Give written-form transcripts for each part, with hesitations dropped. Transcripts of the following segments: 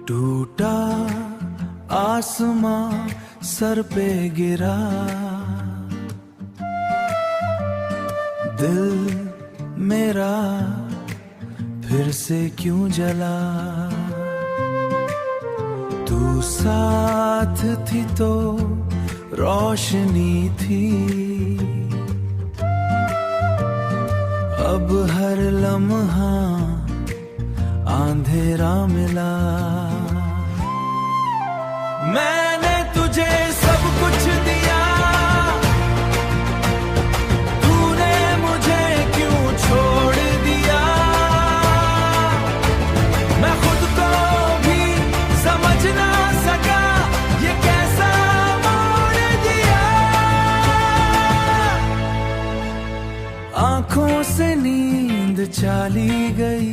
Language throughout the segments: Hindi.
टूटा आसमां सर पे गिरा, दिल मेरा फिर से क्यों जला। तू साथ थी तो रोशनी थी, अब हर लम्हा अंधेरा मिला। मैंने तुझे सब कुछ दिया, तूने मुझे क्यों छोड़ दिया। मैं खुद को भी समझ ना सका, ये कैसा मोड़ दिया। आंखों से नींद चली गई,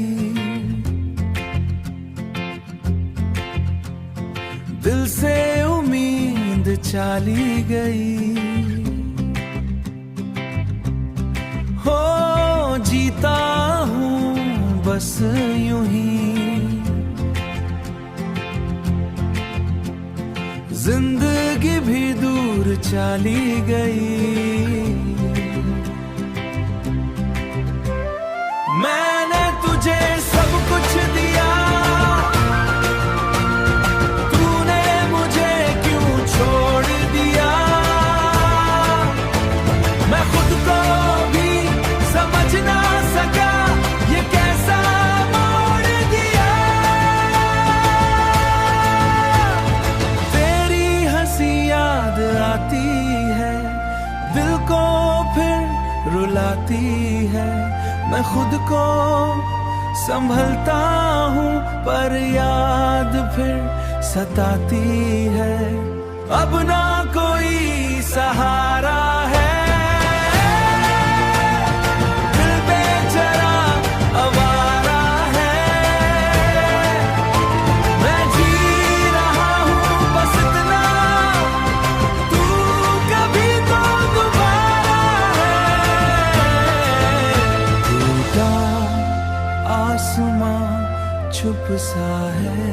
दिल से उम्मीद चली गई। हो जीता हूँ बस यूं ही, जिंदगी भी दूर चली गई। मैंने तुझे सब कुछ दिया, दिल को फिर रुलाती है। मैं खुद को संभलता हूँ पर याद फिर सताती है। अब ना कोई सहारा है, दिल बेचारा आवारा है। मैं जी रहा हूँ बस इतना, तू कभी तो दोबारा है। टूटा आसमां चुप सा है,